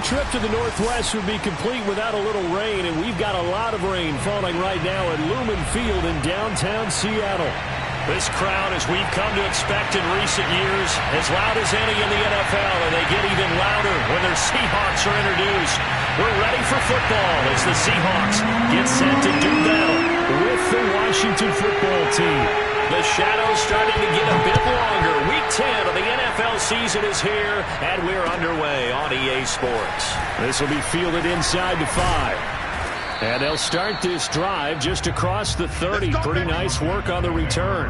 trip to the Northwest would be complete without a little rain, and we've got a lot of rain falling right now at Lumen Field in downtown Seattle. This crowd, as we've come to expect in recent years, as loud as any in the NFL, and they get even louder when their Seahawks are introduced. We're ready for football as the Seahawks get set to do battle with the Washington football team. The shadow's starting to get a bit longer. Week 10 of the NFL season is here, and we're underway on EA Sports. This will be fielded inside the 5. And they'll start this drive just across the 30. Pretty nice work on the return.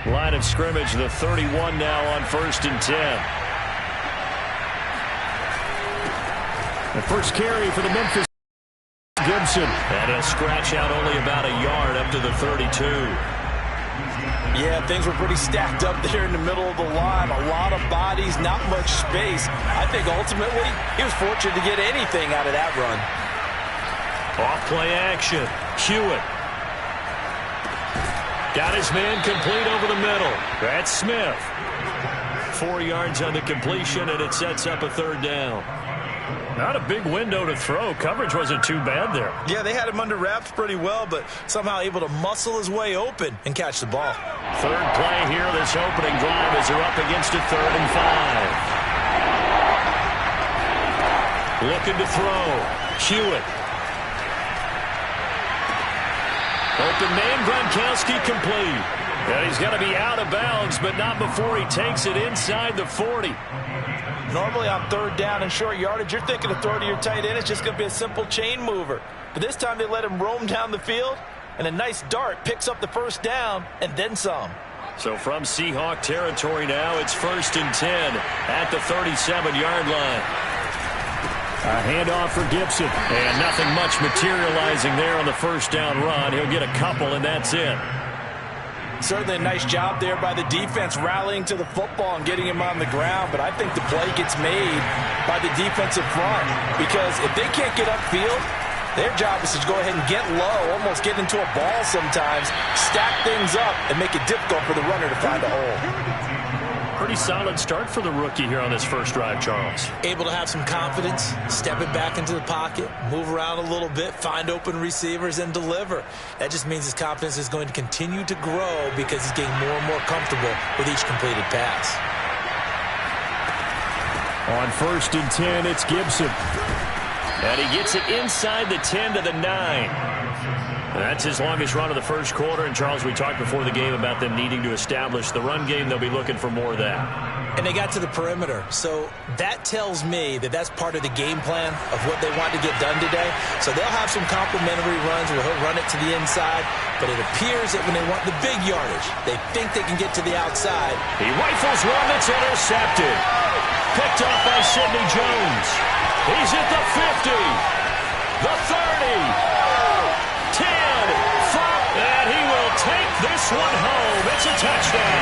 Line of scrimmage, the 31 now on 1st and 10. The first carry for the Memphis Gibson. And he'll scratch out only about a yard up to the 32. Yeah, things were pretty stacked up there in the middle of the line. A lot of bodies, not much space. I think ultimately he was fortunate to get anything out of that run. Off-play action. Hewitt. Got his man complete over the middle. That's Smith. 4 yards on the completion, and it sets up a 3rd down. Not a big window to throw. Coverage wasn't too bad there. Yeah, they had him under wraps pretty well, but somehow able to muscle his way open and catch the ball. 3rd play here, this opening drive, as they're up against a 3rd and 5. Looking to throw. Hewitt. Open man, Gronkowski complete. And he's going to be out of bounds, but not before he takes it inside the 40. Normally on 3rd down and short yardage, you're thinking to throw to your tight end. It's just going to be a simple chain mover. But this time they let him roam down the field, and a nice dart picks up the 1st down and then some. So from Seahawk territory now, it's 1st and 10 at the 37-yard line. A handoff for Gibson, and nothing much materializing there on the 1st down run. He'll get a couple, and that's it. Certainly a nice job there by the defense rallying to the football and getting him on the ground, but I think the play gets made by the defensive front because if they can't get upfield, their job is to go ahead and get low, almost get into a ball sometimes, stack things up, and make it difficult for the runner to find a hole. Pretty solid start for the rookie here on this first drive, Charles. Able to have some confidence, stepping back into the pocket, move around a little bit, find open receivers, and deliver. That just means his confidence is going to continue to grow because he's getting more and more comfortable with each completed pass. On 1st and 10, it's Gibson. And he gets it inside the 10 to the 9. That's his longest run of the first quarter. And, Charles, we talked before the game about them needing to establish the run game. They'll be looking for more of that. And they got to the perimeter. So that tells me that that's part of the game plan of what they want to get done today. So they'll have some complimentary runs where he'll run it to the inside. But it appears that when they want the big yardage, they think they can get to the outside. He rifles one that's intercepted. Picked off by Sidney Jones. He's at the 50. The 30. 10, 5, and he will take this one home. It's a touchdown.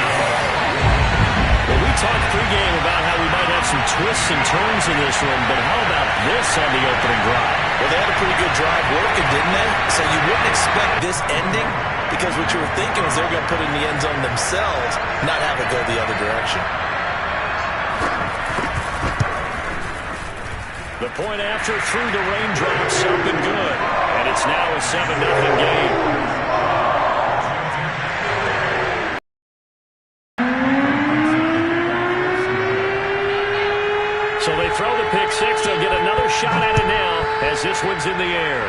Well, we talked pregame about how we might have some twists and turns in this one, but how about this on the opening drive? Well, they had a pretty good drive working, didn't they? So you wouldn't expect this ending because what you were thinking was they're going to put it in the end zone themselves, not have it go the other direction. The point after through the raindrops, up and good. And it's now a 7-0 game. So they throw the pick six. They'll get another shot at it now as this one's in the air.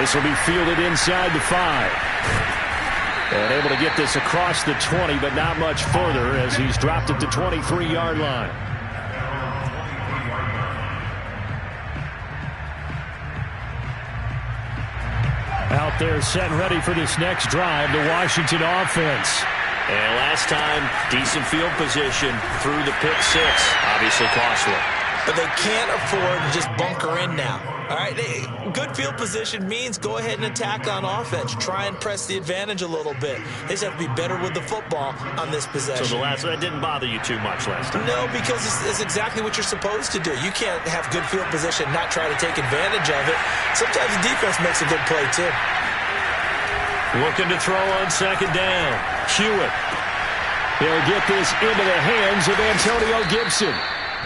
This will be fielded inside the 5. And able to get this across the 20, but not much further as he's dropped at the 23-yard line. Out there set and ready for this next drive, the Washington offense. And last time, decent field position through the pick six. Obviously costly. but they can't afford to just bunker in now. All right, good field position means go ahead and attack on offense. Try and press the advantage a little bit. They just have to be better with the football on this possession. So that didn't bother you too much last time? No, because it's exactly what you're supposed to do. You can't have good field position, not try to take advantage of it. Sometimes the defense makes a good play, too. Looking to throw on second down. Hewitt. He'll get this into the hands of Antonio Gibson.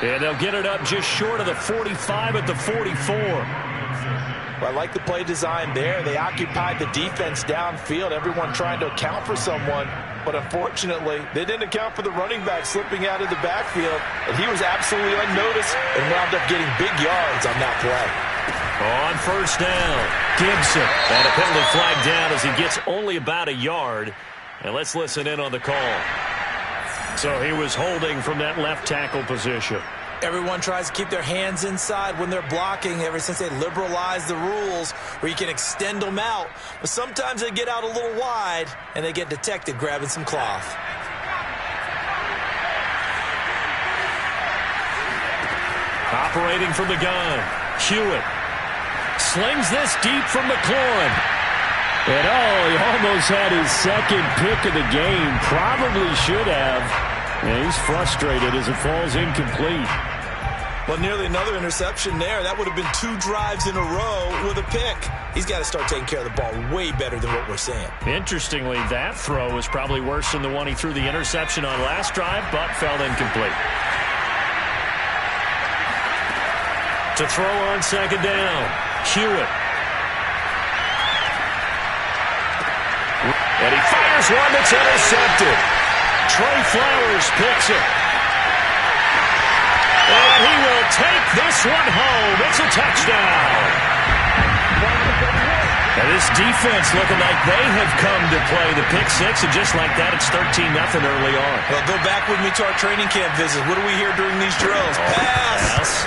And they'll get it up just short of the 45 at the 44. Well, I like the play design there. They occupied the defense downfield, everyone trying to account for someone. But unfortunately, they didn't account for the running back slipping out of the backfield. And he was absolutely unnoticed and wound up getting big yards on that play. On first down, Gibson. And a penalty flag down as he gets only about a yard. And let's listen in on the call. So he was holding from that left tackle position. Everyone tries to keep their hands inside when they're blocking ever since they liberalized the rules where you can extend them out. But sometimes they get out a little wide and they get detected grabbing some cloth. Operating from the gun, Hewitt slings this deep from McLaurin. And he almost had his second pick of the game. Probably should have. And he's frustrated as it falls incomplete. Well, nearly another interception there. That would have been 2 drives in a row with a pick. He's got to start taking care of the ball way better than what we're seeing. Interestingly, that throw was probably worse than the one he threw the interception on last drive, but fell incomplete. To throw on second down, Hewitt. And he fires one that's intercepted. Trey Flowers picks it. And he will take this one home. It's a touchdown. And this defense looking like they have come to play the pick six, and just like that, it's 13-0 early on. Well, go back with me to our training camp visits. What do we hear during these drills? Pass.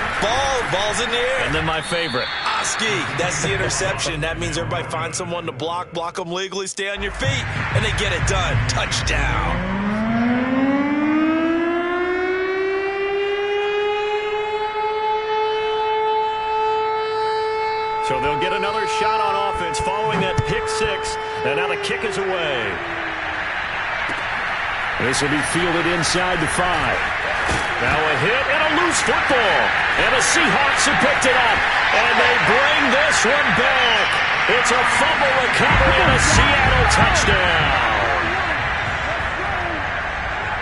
Ball's in the air. And then my favorite. Oski. That's the interception. That means everybody finds someone to block them legally, stay on your feet, and they get it done. Touchdown. So they'll get another shot on offense following that pick six. And now the kick is away. This will be fielded inside the 5. Now a hit and a loose football. And the Seahawks have picked it up. And they bring this one back. It's a fumble recovery and a Seattle touchdown.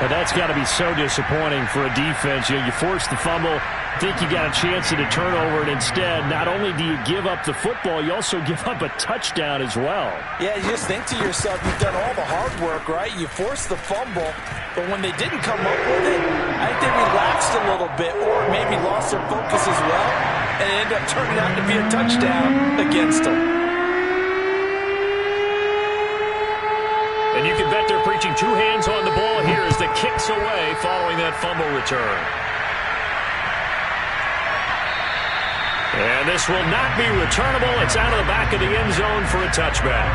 But that's got to be so disappointing for a defense. You force the fumble, think you got a chance at a turnover, and instead, not only do you give up the football, you also give up a touchdown as well. Yeah, you just think to yourself, you've done all the hard work, right? You forced the fumble, but when they didn't come up with it, I think they relaxed a little bit or maybe lost their focus as well, and it ended up turning out to be a touchdown against them. And you can bet they're preaching 2 hands on the ball here as the kick's away following that fumble return. And this will not be returnable. It's out of the back of the end zone for a touchback.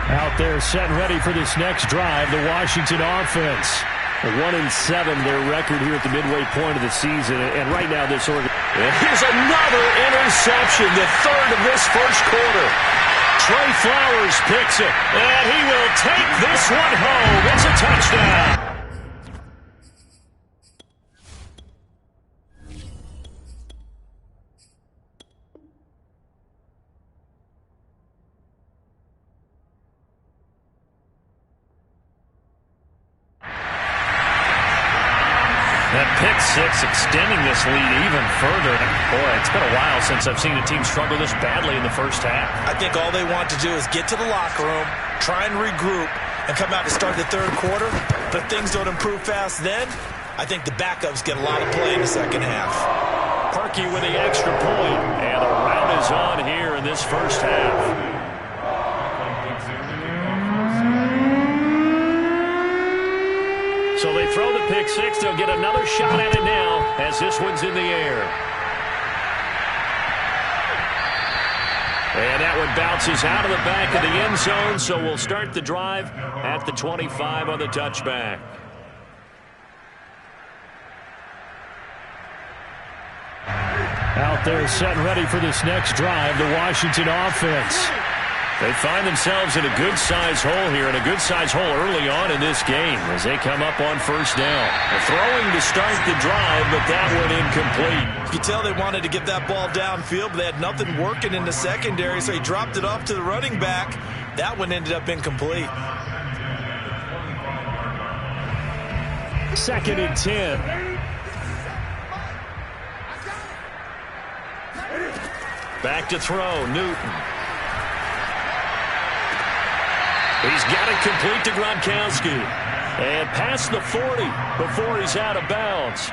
Out there set and ready for this next drive, the Washington offense. 1-7, their record here at the midway point of the season. And right now, this here's another interception, the 3rd of this first quarter. Trey Flowers picks it, and he will take this one home. It's a touchdown. That pick six extending this lead even further. Boy, it's been a while since I've seen a team struggle this badly in the first half. I think all they want to do is get to the locker room, try and regroup, and come out to start the 3rd quarter. But things don't improve fast then. I think the backups get a lot of play in the second half. Parkey with the extra point, and the rout is on here in this first half. So they throw the pick six. They'll get another shot at it now as this one's in the air. one bounces out of the back of the end zone, so we'll start the drive at the 25 on the touchback. Out there set and ready for this next drive, the Washington offense. They find themselves in a good-sized hole here, and a good-sized hole early on in this game as they come up on first down. They're throwing to start the drive, but that one incomplete. You could tell they wanted to get that ball downfield, but they had nothing working in the secondary, so he dropped it off to the running back. That one ended up incomplete. 2nd and 10. Back to throw, Newton. He's got it complete to Gronkowski. And past the 40 before he's out of bounds.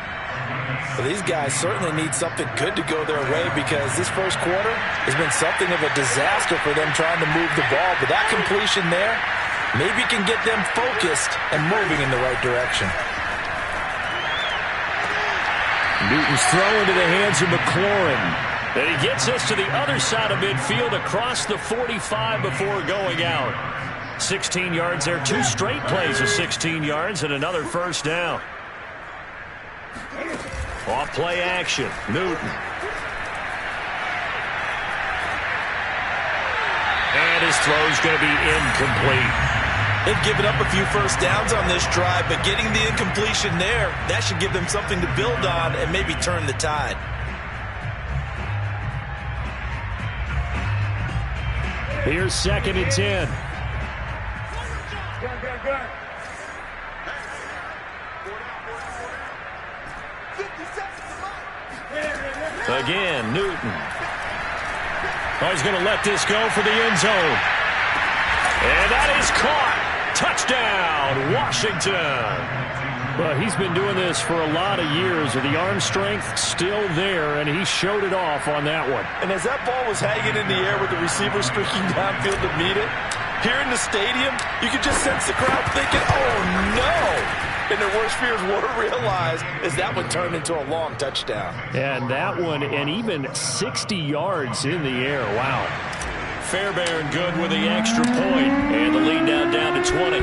Well, these guys certainly need something good to go their way because this first quarter has been something of a disaster for them trying to move the ball. But that completion there maybe can get them focused and moving in the right direction. Newton's throw into the hands of McLaurin. And he gets us to the other side of midfield across the 45 before going out. 16 yards there, 2 straight plays of 16 yards and another first down. Off play action, Newton. And his throw's going to be incomplete. They've given up a few first downs on this drive, but getting the incompletion there, that should give them something to build on and maybe turn the tide. Here's 2nd and 10. Again, Newton. Oh, he's going to let this go for the end zone. And that is caught. Touchdown, Washington. Well, he's been doing this for a lot of years, with the arm strength still there, and he showed it off on that one. And as that ball was hanging in the air with the receiver streaking downfield to meet it, here in the stadium, you could just sense the crowd thinking, oh, no. And their worst fears were realized as that one turned into a long touchdown. And that one, and even 60 yards in the air. Wow. Fairbairn good with the extra point, and the lead now down to 20.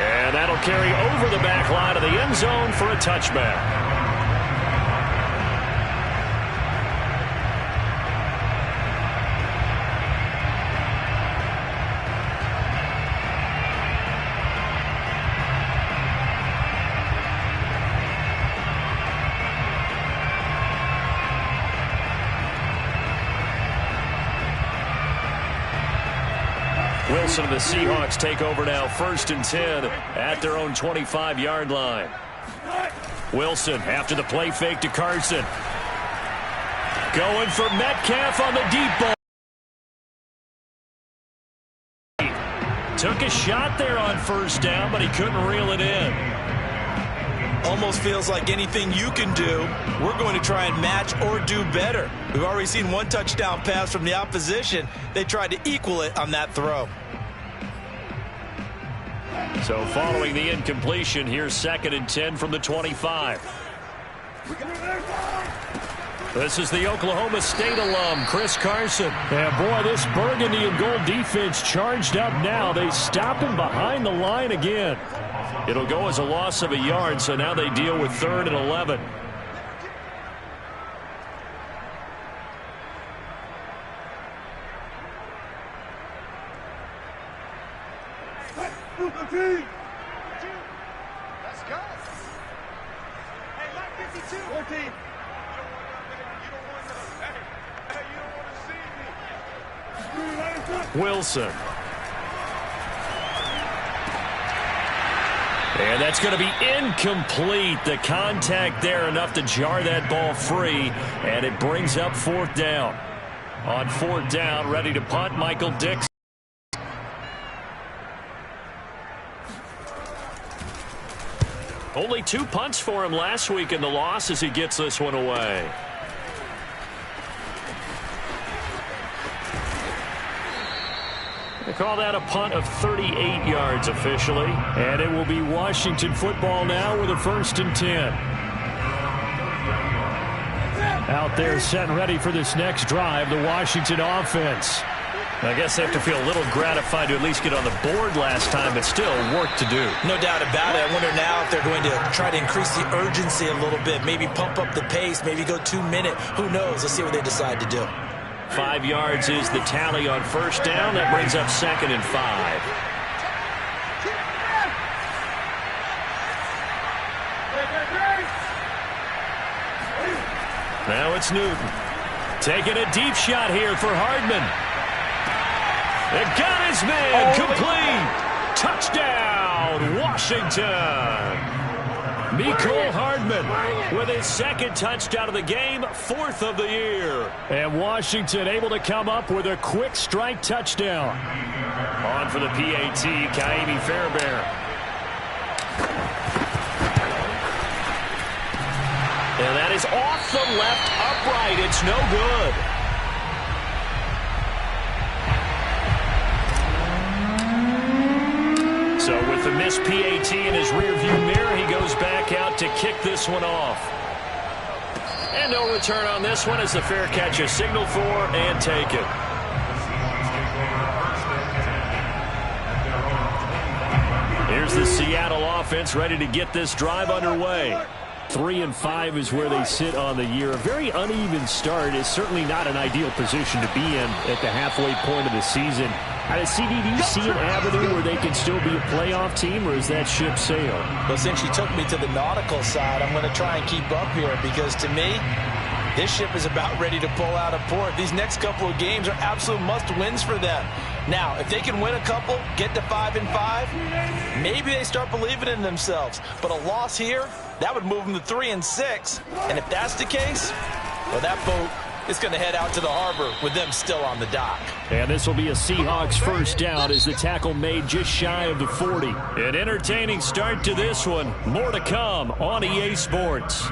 And that'll carry over the back line of the end zone for a touchback. Wilson and the Seahawks take over now, 1st and 10 at their own 25-yard line. Wilson after the play fake to Carson. Going for Metcalf on the deep ball. Took a shot there on first down, but he couldn't reel it in. Almost feels like anything you can do, we're going to try and match or do better. We've already seen one touchdown pass from the opposition. They tried to equal it on that throw. So following the incompletion, here's 2nd and 10 from the 25. This is the Oklahoma State alum, Chris Carson. And boy, this burgundy and gold defense charged up now. They stop him behind the line again. It'll go as a loss of a yard, so now they deal with 3rd and 11. Let's go. Hey, Mike 52. 14. Wilson. And that's going to be incomplete. The contact there enough to jar that ball free, and it brings up 4th down. On 4th down, ready to punt, Michael Dixon. Only 2 punts for him last week in the loss as he gets this one away. They call that a punt of 38 yards officially. And it will be Washington football now with a 1st and 10. Out there set and ready for this next drive, the Washington offense. I guess they have to feel a little gratified to at least get on the board last time, but still work to do. No doubt about it. I wonder now if they're going to try to increase the urgency a little bit, maybe pump up the pace, maybe go 2 minutes. Who knows? Let's see what they decide to do. 5 yards is the tally on first down. That brings up 2nd and 5. Now it's Newton. Taking a deep shot here for Hardman. It got his man. Complete. Touchdown, Washington. Mecole Hardman with his 2nd touchdown of the game, 4th of the year. And Washington able to come up with a quick strike touchdown. On for the PAT, Ka'imi Fairbairn. And that is off the left upright. It's no good. So with the missed PAT in his rearview mirror, he goes back out to kick this one off. And no return on this one as the fair catch is signaled for and taken. Here's the Seattle offense ready to get this drive underway. 3 and 5 is where they sit on the year. A very uneven start is certainly not an ideal position to be in at the halfway point of the season. Out of CD, do you see an avenue where they can still be a playoff team, or is that ship sailed? Well, since you took me to the nautical side, I'm going to try and keep up here because to me, this ship is about ready to pull out of port. These next couple of games are absolute must-wins for them. Now, if they can win a couple, get to 5 and 5, maybe they start believing in themselves. But a loss here, that would move them to 3 and 6. And if that's the case, well, that boat is going to head out to the harbor with them still on the dock. And this will be a Seahawks first down as the tackle made just shy of the 40. An entertaining start to this one. More to come on EA Sports.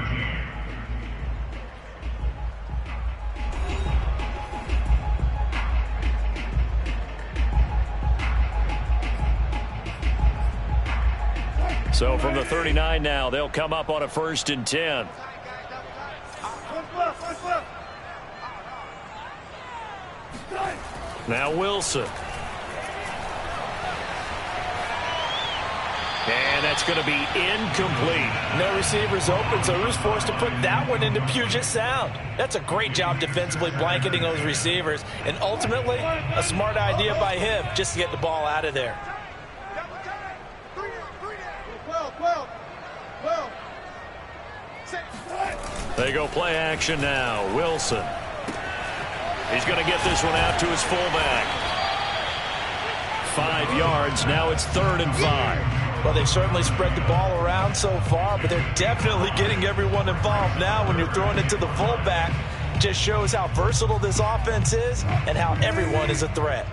So from the 39 now, they'll come up on a 1st and 10. Now Wilson. And that's going to be incomplete. No receivers open, so who's forced to put that one into Puget Sound? That's a great job defensively blanketing those receivers. And ultimately, a smart idea by him just to get the ball out of there. They go play action now. Wilson. He's going to get this one out to his fullback. 5 yards. Now it's 3rd and 5. Well, they've certainly spread the ball around so far, but they're definitely getting everyone involved now when you're throwing it to the fullback. It just shows how versatile this offense is and how everyone is a threat.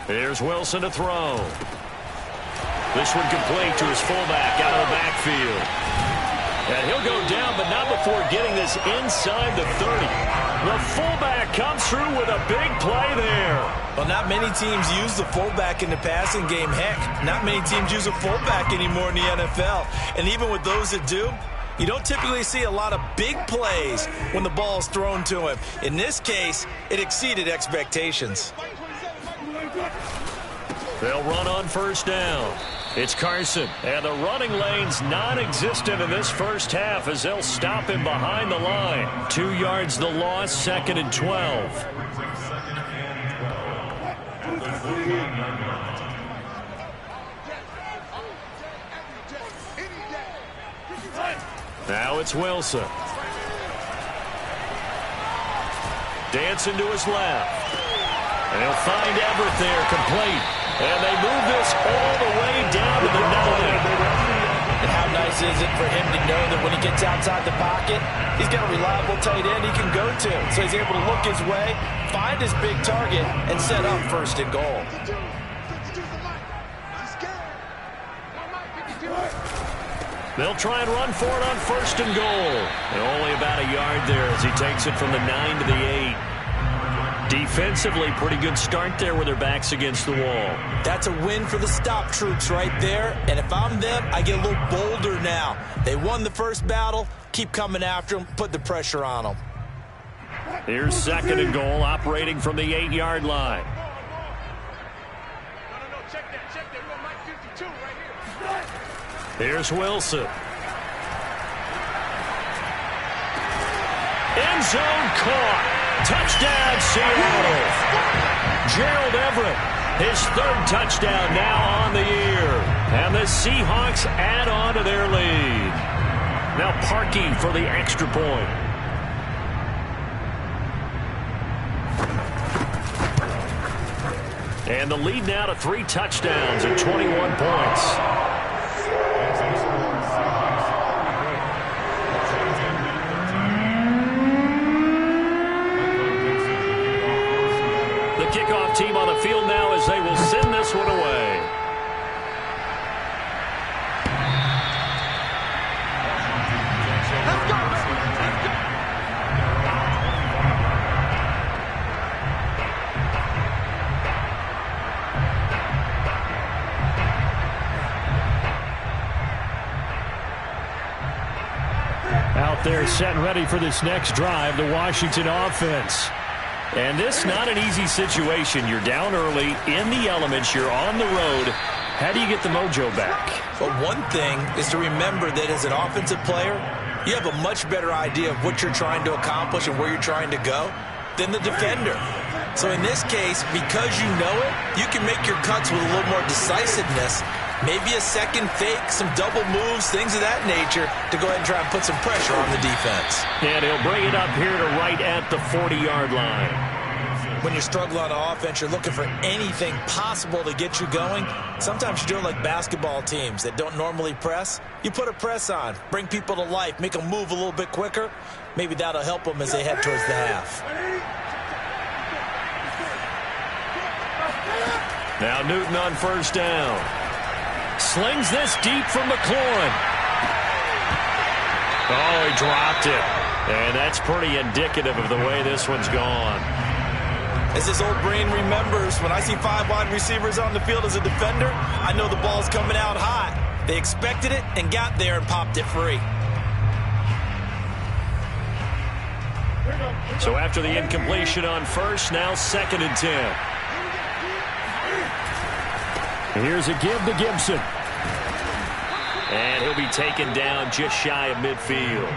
Here's Wilson to throw. This one complete to his fullback out of the backfield. And he'll go down, but not before getting this inside the 30. The fullback comes through with a big play there. Well, not many teams use the fullback in the passing game. Heck, not many teams use a fullback anymore in the NFL. And even with those that do, you don't typically see a lot of big plays when the ball is thrown to him. In this case, it exceeded expectations. They'll run on 1st down. It's Carson, and the running lane's non-existent in this first half as they'll stop him behind the line. 2 yards the loss, 2nd and 12. Now it's Wilson. Dancing to his left. And he'll find Everett there, complete. And they move this all the way down to the 9. And how nice is it for him to know that when he gets outside the pocket, he's got a reliable tight end he can go to. So he's able to look his way, find his big target, and set up 1st and goal. They'll try and run for it on 1st and goal. And only about a yard there as he takes it from the 9 to the 8. Defensively, pretty good start there with their backs against the wall. That's a win for the stop troops right there. And if I'm them, I get a little bolder now. They won the first battle. Keep coming after them. Put the pressure on them. Here's second and goal, operating from the 8-yard line. No, check that. We got Mike 52 right here. Here's Wilson. End zone caught. Touchdown, Seattle. Gerald Everett, his third touchdown now on the year. And the Seahawks add on to their lead. Now Parkey for the extra point. And the lead now to 3 touchdowns and 21 points. Kickoff team on the field now as they will send this one away. Out there set and ready for this next drive, the Washington offense. And this not an easy situation. You're down early, in the elements, you're on the road. How do you get the mojo back? Well, one thing is to remember that as an offensive player, you have a much better idea of what you're trying to accomplish and where you're trying to go than the defender. So in this case, because you know it, you can make your cuts with a little more decisiveness. Maybe a second fake, some double moves, things of that nature to go ahead and try and put some pressure on the defense. And he'll bring it up here to right at the 40-yard line. When you're struggling on offense, you're looking for anything possible to get you going. Sometimes you do it like basketball teams that don't normally press. You put a press on, bring people to life, make them move a little bit quicker. Maybe that'll help them as they head towards the half. Now Newton on first down. Slings this deep from McLaurin. Oh, he dropped it. And that's pretty indicative of the way this one's gone. As this old brain remembers, when I see 5 wide receivers on the field as a defender, I know the ball's coming out hot. They expected it and got there and popped it free. So after the incompletion on first, now 2nd and 10. Here's a give to Gibson. And he'll be taken down just shy of midfield.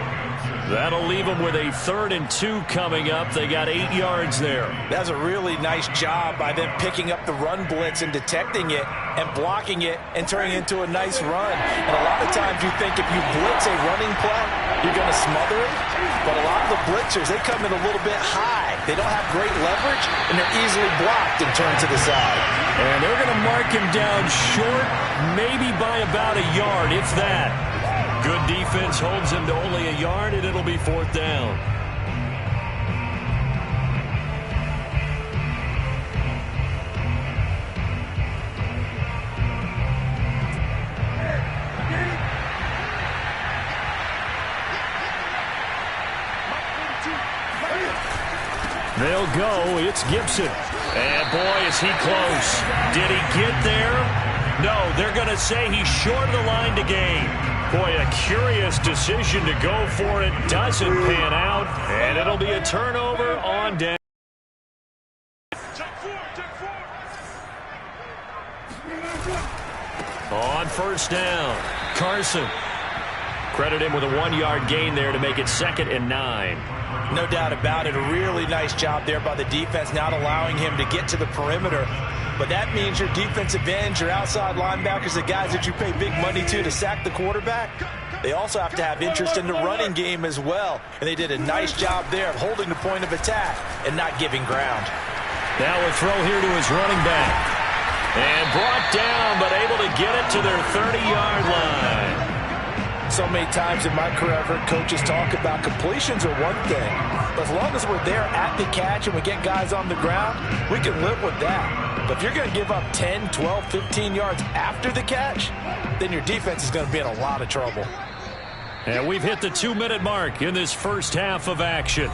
That'll leave them with a 3rd and 2 coming up. They got 8 yards there. That's a really nice job by them picking up the run blitz and detecting it and blocking it and turning it into a nice run. And a lot of times you think if you blitz a running play, you're going to smother it. But a lot of the blitzers, they come in a little bit high. They don't have great leverage, and they're easily blocked and turned to the side. And they're going to mark him down short, maybe by about a yard, if that. Good defense holds him to only a yard, and it'll be 4th down. They'll go. It's Gibson. And, boy, is he close. Did he get there? No, they're going to say he's short of the line to gain. Boy, a curious decision to go for it. Doesn't pan out. And it'll be a turnover on down. On first down, Carson. Credit him with a 1-yard gain there to make it 2nd and 9. No doubt about it. A really nice job there by the defense, not allowing him to get to the perimeter. But that means your defensive ends, your outside linebackers, the guys that you pay big money to sack the quarterback, they also have to have interest in the running game as well. And they did a nice job there of holding the point of attack and not giving ground. Now a throw here to his running back. And brought down, but able to get it to their 30-yard line. So many times in my career, I've heard coaches talk about completions are one thing. But as long as we're there at the catch and we get guys on the ground, we can live with that. But if you're going to give up 10, 12, 15 yards after the catch, then your defense is going to be in a lot of trouble. And we've hit the 2-minute mark in this first half of action.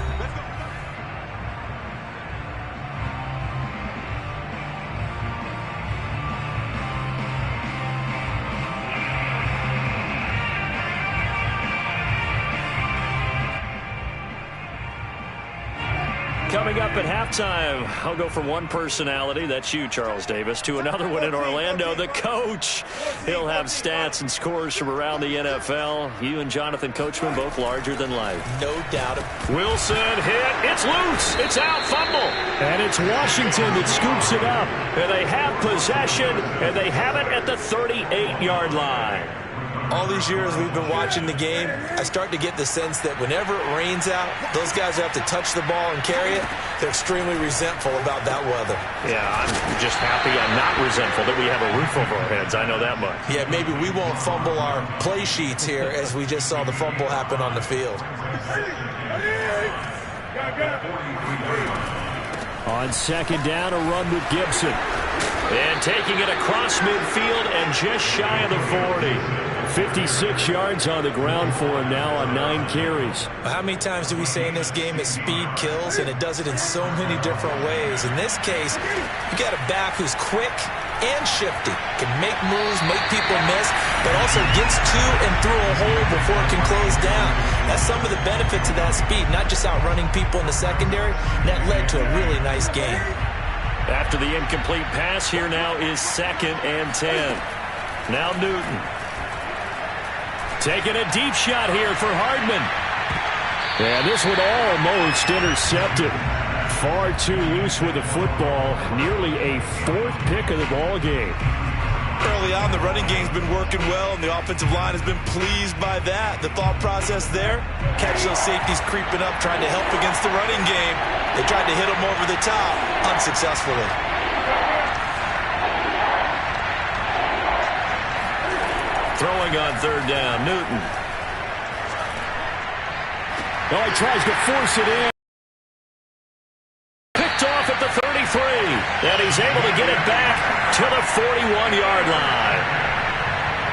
Coming up at halftime, I'll go from one personality, that's you, Charles Davis, to another one in Orlando, the coach. He'll have stats and scores from around the NFL. You and Jonathan Coachman both larger than life. No doubt. Wilson hit. It's loose. It's out. Fumble. And it's Washington that scoops it up. And they have possession, and they have it at the 38-yard line. All these years we've been watching the game, I start to get the sense that whenever it rains out, those guys who have to touch the ball and carry it, they're extremely resentful about that weather. Yeah, I'm just happy I'm not resentful that we have a roof over our heads. I know that much. Yeah, maybe we won't fumble our play sheets here as we just saw the fumble happen on the field. On second down, a run with Gibson. And taking it across midfield and just shy of the 40. 56 yards on the ground for him now on 9 carries. How many times do we say in this game that speed kills, and it does it in so many different ways? In this case, you got a back who's quick and shifty, can make moves, make people miss, but also gets to and through a hole before it can close down. That's some of the benefits of that speed, not just outrunning people in the secondary. That led to a really nice game. After the incomplete pass, here now is 2nd and 10. Now Newton. Taking a deep shot here for Hardman. And this one almost intercepted. Far too loose with the football. Nearly a 4th pick of the ball game. Early on, the running game's been working well, and the offensive line has been pleased by that. The thought process there, catch those safeties creeping up, trying to help against the running game. They tried to hit them over the top, unsuccessfully. Throwing on 3rd down, Newton. Oh, he tries to force it in. Picked off at the 33. And he's able to get it back to the 41-yard line.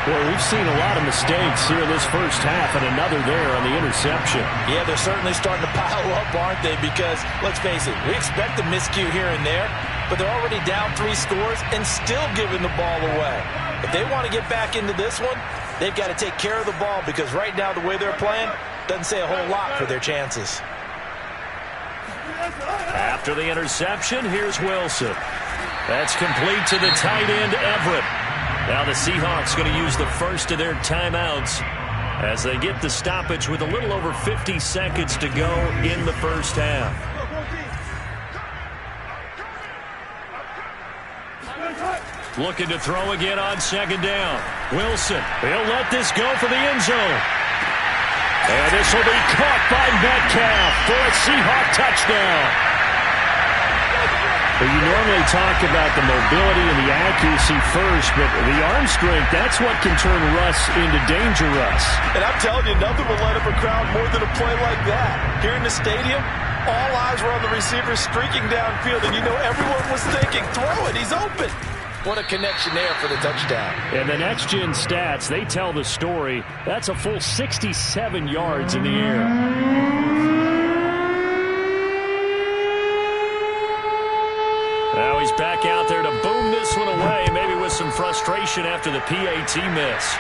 Well, we've seen a lot of mistakes here in this first half, and another there on the interception. Yeah, they're certainly starting to pile up, aren't they? Because, let's face it, we expect a miscue here and there, but they're already down 3 scores and still giving the ball away. If they want to get back into this one, they've got to take care of the ball, because right now the way they're playing doesn't say a whole lot for their chances. After the interception, here's Wilson. That's complete to the tight end, Everett. Now the Seahawks going to use the first of their timeouts as they get the stoppage with a little over 50 seconds to go in the first half. Looking to throw again on 2nd down. Wilson, he'll let this go for the end zone. And this will be caught by Metcalf for a Seahawk touchdown. Well, you normally talk about the mobility and the accuracy first, but the arm strength, that's what can turn Russ into Danger Russ. And I'm telling you, nothing will light up a crowd more than a play like that. Here in the stadium, all eyes were on the receiver streaking downfield, and you know everyone was thinking, throw it, he's open. What a connection there for the touchdown. And the next-gen stats, they tell the story. That's a full 67 yards in the air. Now he's back out there to boom this one away, maybe with some frustration after the PAT miss.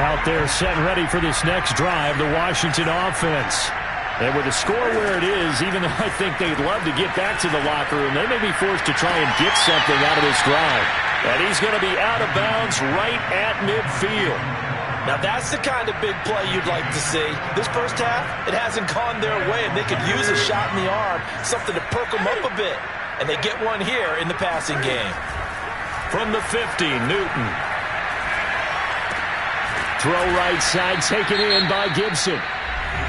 Out there set and ready for this next drive, the Washington offense. And with the score where it is, even though I think they'd love to get back to the locker room, they may be forced to try and get something out of this drive. And he's going to be out of bounds right at midfield. Now that's the kind of big play you'd like to see. This first half, it hasn't gone their way, and they could use a shot in the arm, something to perk them up a bit. And they get one here in the passing game. From the 50, Newton. Throw right side, taken in by Gibson.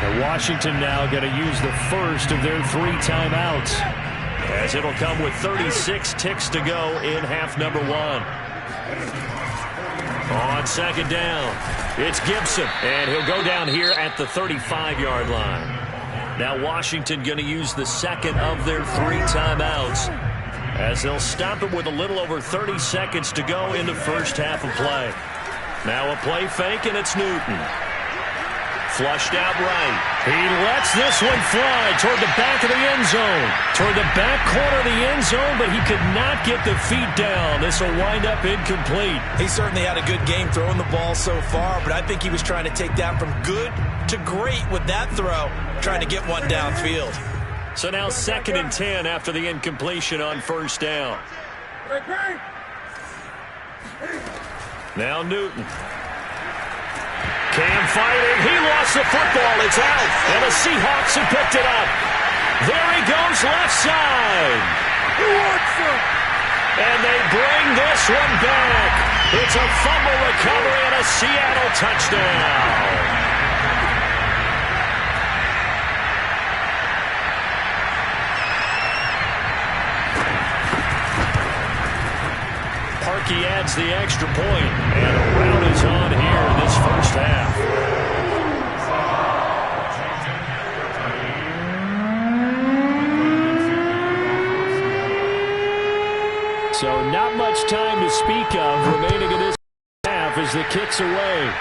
And Washington now going to use the first of their 3 timeouts, as it'll come with 36 ticks to go in half number 1. On 2nd down, it's Gibson, and he'll go down here at the 35-yard line. Now Washington going to use the second of their 3 timeouts, as they'll stop it with a little over 30 seconds to go in the first half of play. Now a play fake, and it's Newton. Flushed out right. He lets this one fly toward the back of the end zone. Toward the back corner of the end zone, but he could not get the feet down. This will wind up incomplete. He certainly had a good game throwing the ball so far, but I think he was trying to take that from good to great with that throw, trying to get one downfield. So now 2nd and 10 after the incompletion on first down. Now Newton. Cam fighting. He lost the football. It's out. And the Seahawks have picked it up. There he goes left side. And they bring this one back. It's a fumble recovery and a Seattle touchdown. Parkey adds the extra point, and a rout is on here in this first half. So not much time to speak of remaining in this half as the kick's away.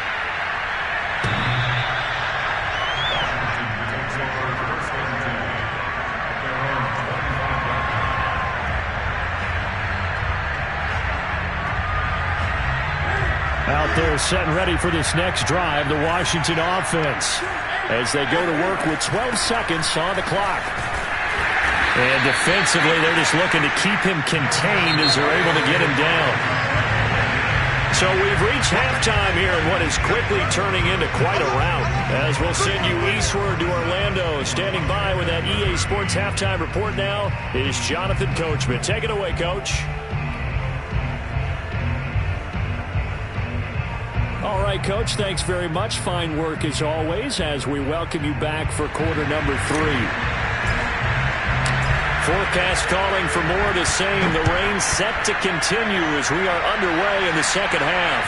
Out there setting ready for this next drive, the Washington offense, as they go to work with 12 seconds on the clock. And defensively, they're just looking to keep him contained as they're able to get him down. So we've reached halftime here in what is quickly turning into quite a rout. As we'll send you eastward to Orlando. Standing by with that EA Sports halftime report now is Jonathan Coachman. Take it away, Coach. All right, Coach, thanks very much. Fine work as always as we welcome you back for quarter number 3. Forecast calling for more of the same. The rain set to continue as we are underway in the second half.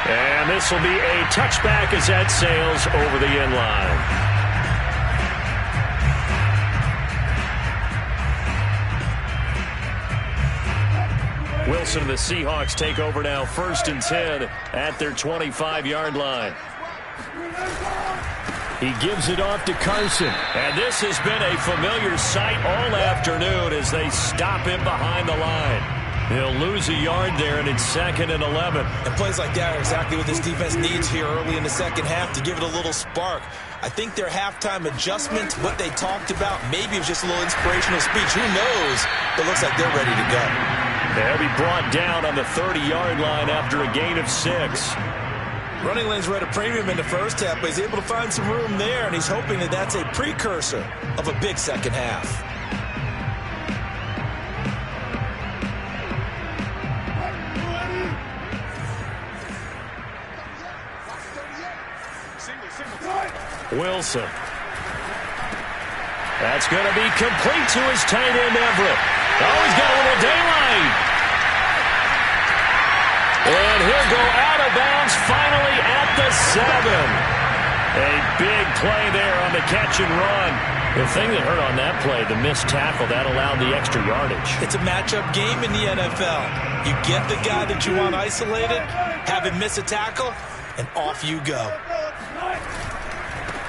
And this will be a touchback as that sails over the end line. Wilson and the Seahawks take over now, 1st and 10 at their 25-yard line. He gives it off to Carson. And this has been a familiar sight all afternoon as they stop him behind the line. He'll lose a yard there, and it's 2nd and 11. And plays like that are exactly what this defense needs here early in the second half to give it a little spark. I think their halftime adjustment, what they talked about, maybe it was just a little inspirational speech. Who knows? But it looks like they're ready to go. They'll be brought down on the 30-yard line after a gain of 6. Running lanes were at a premium in the first half, but he's able to find some room there, and he's hoping that that's a precursor of a big second half. Wilson. That's going to be complete to his tight end, Everett. Oh, he's got a little daylight. And he'll go out of bounds finally at the 7. A big play there on the catch and run. The thing that hurt on that play, the missed tackle, that allowed the extra yardage. It's a matchup game in the NFL. You get the guy that you want isolated, have him miss a tackle, and off you go.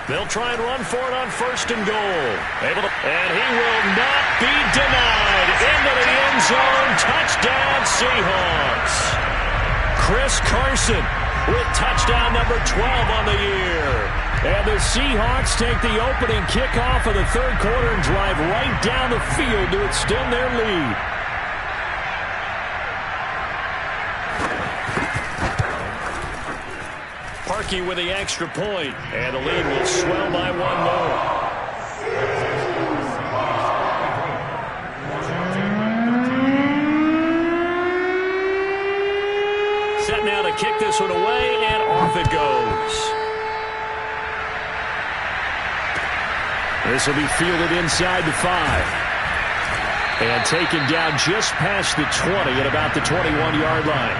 They'll try and run for it on 1st and goal. And he will not be denied. Into the end zone. Touchdown, Seahawks. Chris Carson with touchdown number 12 on the year. And the Seahawks take the opening kickoff of the 3rd quarter and drive right down the field to extend their lead. Parkey with the extra point, and the lead will swell by 1 more. Set now to kick this one away, and off it goes. This will be fielded inside the 5. And taken down just past the 20 at about the 21-yard line.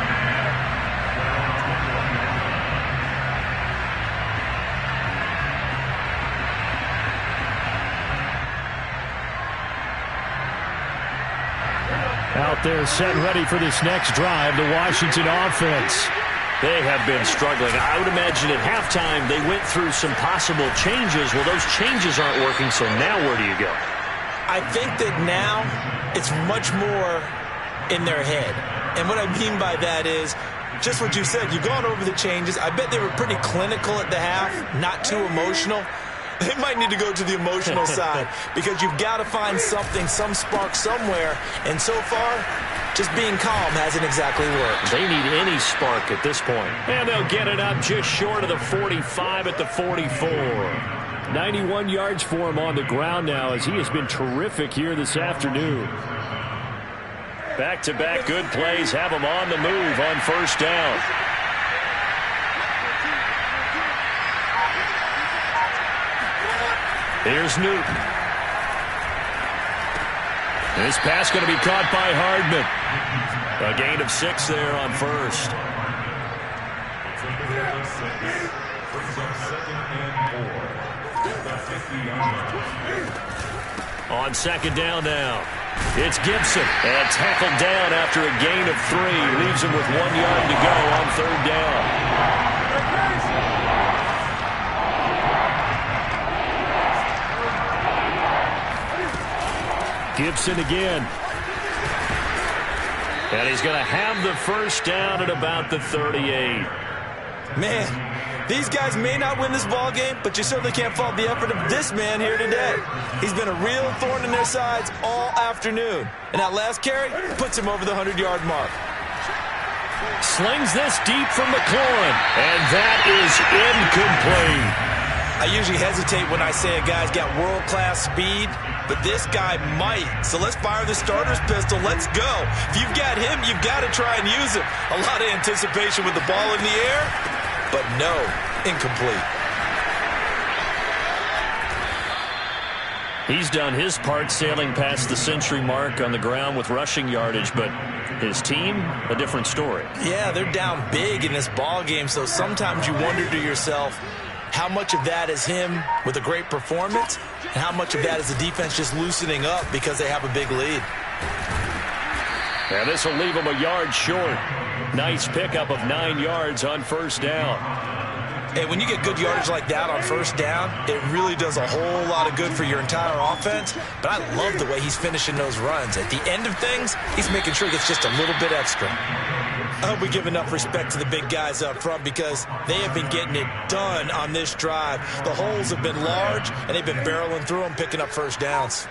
Out there set ready for this next drive, the Washington offense. They have been struggling. I would imagine at halftime they went through some possible changes. Well, those changes aren't working, so now where do you go? I think that now it's much more in their head. And what I mean by that is just what you said. You've gone over the changes. I bet they were pretty clinical at the half, not too emotional. They might need to go to the emotional side because you've got to find something, some spark somewhere. And so far, just being calm hasn't exactly worked. They need any spark at this point. And they'll get it up just short of the 45 at the 44. 91 yards for him on the ground now as he has been terrific here this afternoon. Back-to-back good plays have him on the move on first down. Here's Newton. This pass going to be caught by Hardman. A gain of 6 there on first. On second down now, it's Gibson. And tackled down after a gain of 3. Leaves him with 1 yard to go on third down. Gibson again. And he's going to have the first down at about the 38. Man, these guys may not win this ball game, but you certainly can't fault the effort of this man here today. He's been a real thorn in their sides all afternoon. And that last carry puts him over the 100-yard mark. Slings this deep from McLaurin, and that is incomplete. I usually hesitate when I say a guy's got world-class speed, but this guy might. So let's fire the starter's pistol. Let's go. If you've got him, you've got to try and use him. A lot of anticipation with the ball in the air, but no, incomplete. He's done his part sailing past the century mark on the ground with rushing yardage, but his team, a different story. Yeah, they're down big in this ball game, so sometimes you wonder to yourself, how much of that is him with a great performance, and how much of that is the defense just loosening up because they have a big lead. And this will leave him a yard short. Nice pickup of 9 yards on first down. Hey, when you get good yardage like that on first down, it really does a whole lot of good for your entire offense. But I love the way he's finishing those runs. At the end of things, he's making sure he gets just a little bit extra. I hope we give enough respect to the big guys up front because they have been getting it done on this drive. The holes have been large, and they've been barreling through them, picking up first downs.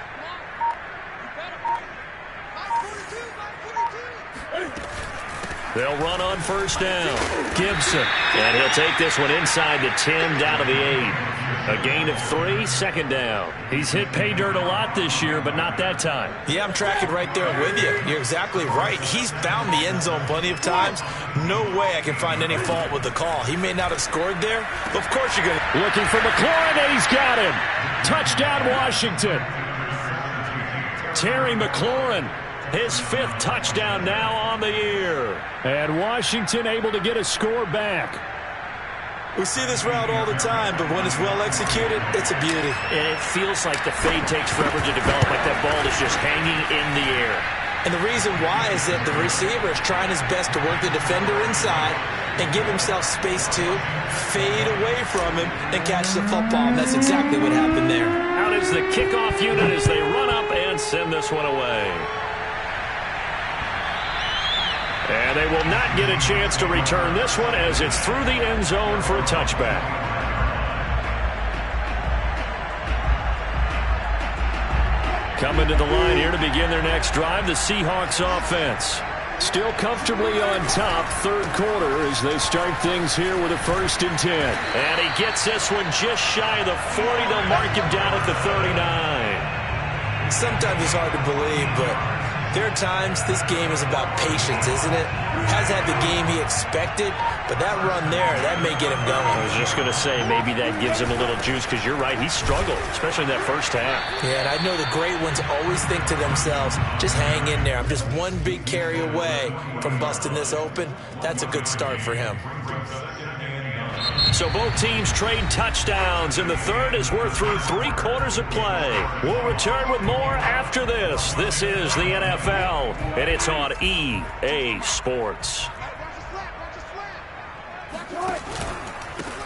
They'll run on first down. Gibson. And he'll take this one inside the 10, down to the 8. A gain of 3, second down. He's hit pay dirt a lot this year, but not that time. Yeah, I'm tracking right there with you. You're exactly right. He's found the end zone plenty of times. No way I can find any fault with the call. He may not have scored there, but of course you're going to. Looking for McLaurin, and he's got him. Touchdown, Washington. Terry McLaurin. His 5th touchdown now on the year. And Washington able to get a score back. We see this route all the time, but when it's well executed, it's a beauty. And it feels like the fade takes forever to develop, like that ball is just hanging in the air. And the reason why is that the receiver is trying his best to work the defender inside and give himself space to fade away from him and catch the football. And that's exactly what happened there. Out is the kickoff unit as they run up and send this one away. And they will not get a chance to return this one as it's through the end zone for a touchback. Coming to the line here to begin their next drive, the Seahawks offense. Still comfortably on top, third quarter as they start things here with a 1st and 10. And he gets this one just shy of the 40. They'll mark him down at the 39. Sometimes it's hard to believe, but there are times this game is about patience, isn't it? Has had the game he expected, but that run there, that may get him going. I was just going to say, maybe that gives him a little juice because you're right, he struggled, especially in that first half. Yeah, and I know the great ones always think to themselves, just hang in there. I'm just one big carry away from busting this open. That's a good start for him. So both teams trade touchdowns in the third as we're through 3 quarters of play. We'll return with more after this. This is the NFL, and it's on EA Sports.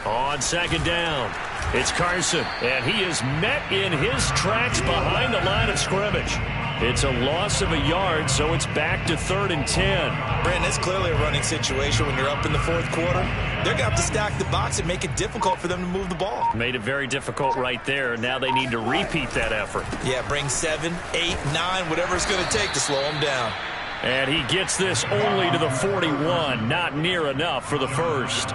On second down, it's Carson, and he is met in his tracks behind the line of scrimmage. It's a loss of a yard, so it's back to 3rd and 10. Brandon, it's clearly a running situation when you're up in the 4th quarter. They're going to have to stack the box and make it difficult for them to move the ball. Made it very difficult right there. Now they need to repeat that effort. Yeah, bring 7, 8, 9, whatever it's going to take to slow them down. And he gets this only to the 41. Not near enough for the first.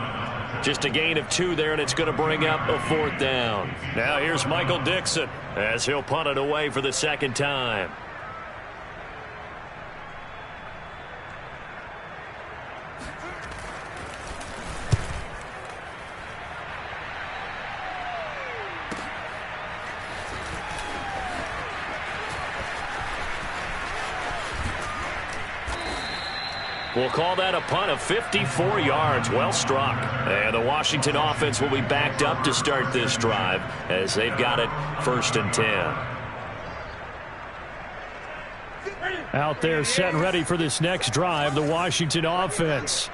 Just a gain of 2 there, and it's going to bring up a 4th down. Now here's Michael Dixon as he'll punt it away for the 2nd time. We'll call that a punt of 54 yards. Well struck. And the Washington offense will be backed up to start this drive as they've got it 1st and 10. Out there set and ready for this next drive, the Washington offense.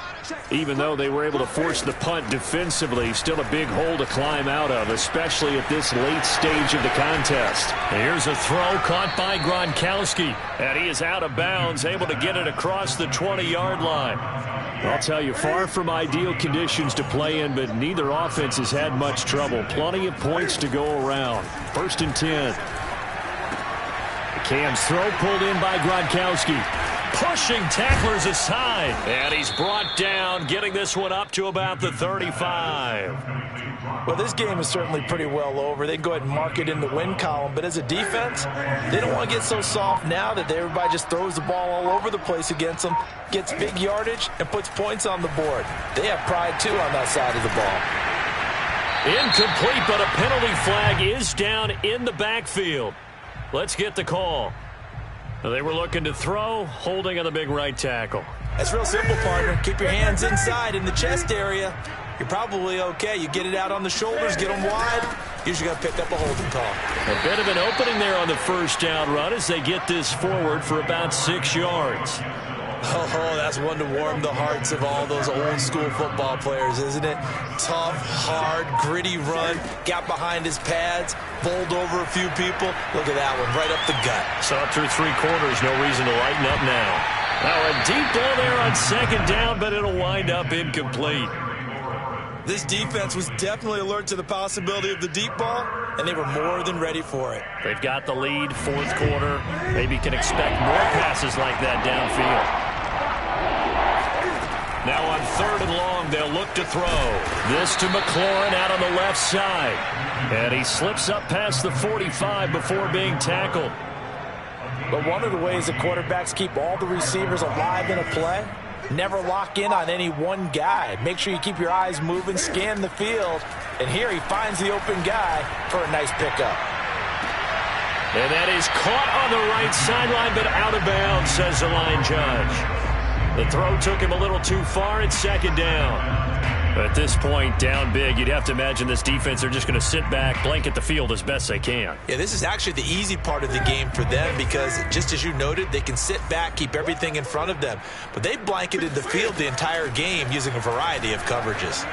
Even though they were able to force the punt defensively, still a big hole to climb out of, especially at this late stage of the contest. Here's a throw caught by Gronkowski, and he is out of bounds, able to get it across the 20-yard line. I'll tell you, far from ideal conditions to play in, but neither offense has had much trouble. Plenty of points to go around. 1st and 10. Cam's throw pulled in by Gronkowski. Pushing tacklers aside. And he's brought down, getting this one up to about the 35. Well, this game is certainly pretty well over. They can go ahead and mark it in the win column. But as a defense, they don't want to get so soft now that everybody just throws the ball all over the place against them, gets big yardage, and puts points on the board. They have pride, too, on that side of the ball. Incomplete, but a penalty flag is down in the backfield. Let's get the call. They were looking to throw, holding on the big right tackle. That's real simple, partner. Keep your hands inside in the chest area. You're probably okay. You get it out on the shoulders, get them wide. Usually got to pick up a holding call. A bit of an opening there on the first down run as they get this forward for about 6 yards. Oh, that's one to warm the hearts of all those old school football players, isn't it? Tough, hard, gritty run, got behind his pads, bowled over a few people. Look at that one, right up the gut. Saw it through 3 quarters, no reason to lighten up now. Now a deep ball there on 2nd down, but it'll wind up incomplete. This defense was definitely alert to the possibility of the deep ball, and they were more than ready for it. They've got the lead, 4th quarter. Maybe can expect more passes like that downfield. Now on 3rd and long, they'll look to throw. This to McLaurin out on the left side. And he slips up past the 45 before being tackled. But one of the ways that quarterbacks keep all the receivers alive in a play, never lock in on any one guy. Make sure you keep your eyes moving, scan the field. And here he finds the open guy for a nice pickup. And that is caught on the right sideline, but out of bounds, says the line judge. The throw took him a little too far. It's 2nd down. At this point, down big, you'd have to imagine this defense, they're just going to sit back, blanket the field as best they can. Yeah, this is actually the easy part of the game for them because, just as you noted, they can sit back, keep everything in front of them. But they blanketed the field the entire game using a variety of coverages.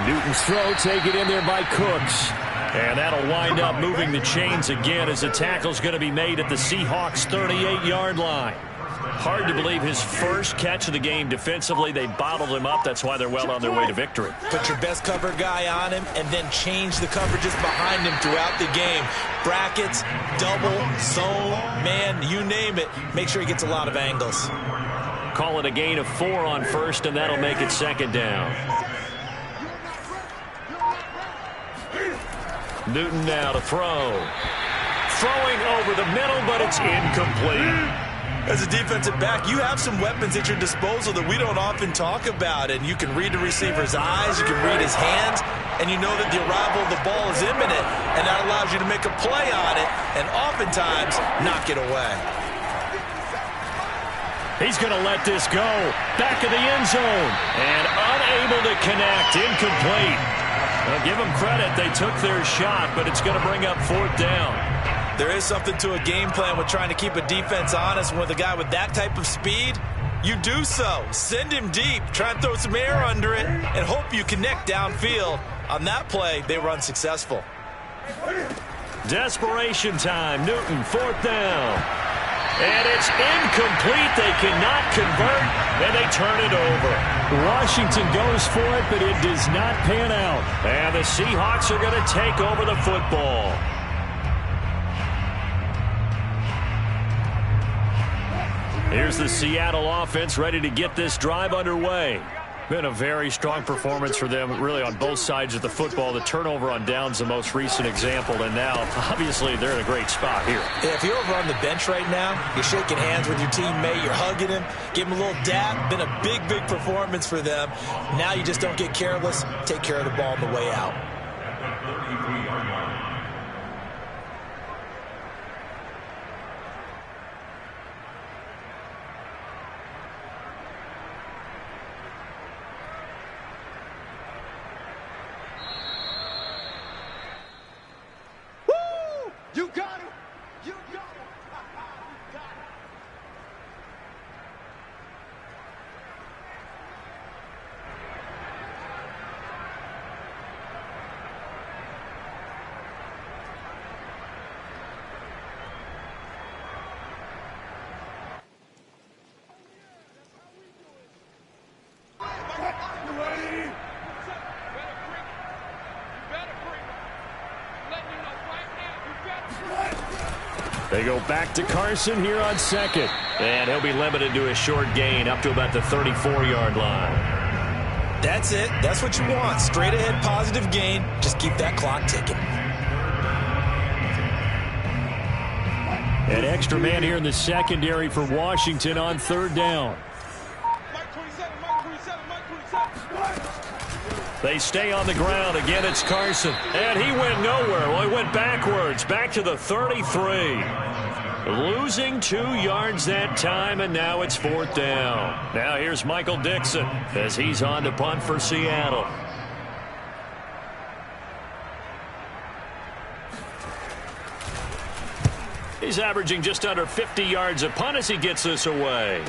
Newton's throw taken in there by Cooks. And that'll wind up moving the chains again as the tackle's going to be made at the Seahawks' 38-yard line. Hard to believe his first catch of the game defensively. They bottled him up. That's why they're well on their way to victory. Put your best cover guy on him and then change the coverages behind him throughout the game. Brackets, double, zone, man, you name it. Make sure he gets a lot of angles. Call it a gain of 4 on 1st, and that'll make it 2nd down. Newton now to throw. Throwing over the middle, but it's incomplete. As a defensive back, you have some weapons at your disposal that we don't often talk about. And you can read the receiver's eyes, you can read his hands, and you know that the arrival of the ball is imminent. And that allows you to make a play on it and oftentimes knock it away. He's going to let this go. Back of the end zone. And unable to connect. Incomplete. Well, give them credit. They took their shot, but it's going to bring up 4th down. There is something to a game plan with trying to keep a defense honest. With a guy with that type of speed, You do so. Send him deep. Try and throw some air under it and hope you connect downfield. On that play, they were unsuccessful. Desperation time. Newton, 4th down. And it's incomplete. They cannot convert, and they turn it over. Washington goes for it, but it does not pan out. And the Seahawks are going to take over the football. Here's the Seattle offense ready to get this drive underway. Been a very strong performance for them, really, on both sides of the football. The turnover on downs, the most recent example, and now, obviously, they're in a great spot here. Yeah, if you're over on the bench right now, you're shaking hands with your teammate, you're hugging him, give him a little dap. Been a big, big performance for them. Now you just don't get careless. Take care of the ball on the way out. You got it! You got it! You got it! They go back to Carson here on 2nd. And he'll be limited to a short gain up to about the 34-yard line. That's it. That's what you want. Straight ahead positive gain. Just keep that clock ticking. An extra man here in the secondary for Washington on 3rd down. Mike 27, Mike 27, Mike 27. They stay on the ground. Again, it's Carson. And he went nowhere. Well, he went backwards, back to the 33. Losing 2 yards that time, and now it's 4th down. Now here's Michael Dixon as he's on to punt for Seattle. He's averaging just under 50 yards a punt as he gets this away.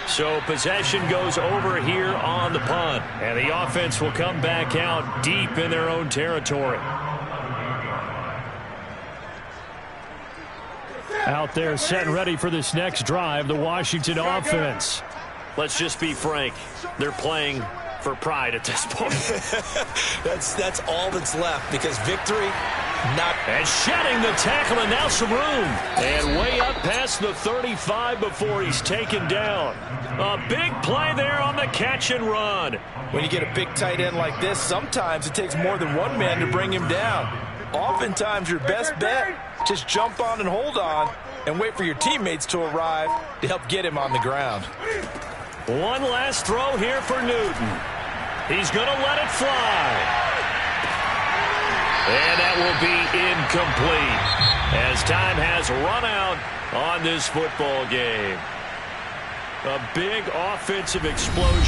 So possession goes over here on the punt. And the offense will come back out deep in their own territory. Out there set and ready for this next drive, the Washington offense. Let's just be frank. They're playing for pride at this point. That's all that's left, because victory, not... And shedding the tackle, and now some room. And way up past the 35 before he's taken down. A big play there on the catch and run. When you get a big tight end like this, sometimes it takes more than one man to bring him down. Oftentimes, your best bet, just jump on and hold on and wait for your teammates to arrive to help get him on the ground. One last throw here for Newton. He's going to let it fly. And that will be incomplete as time has run out on this football game. A big offensive explosion.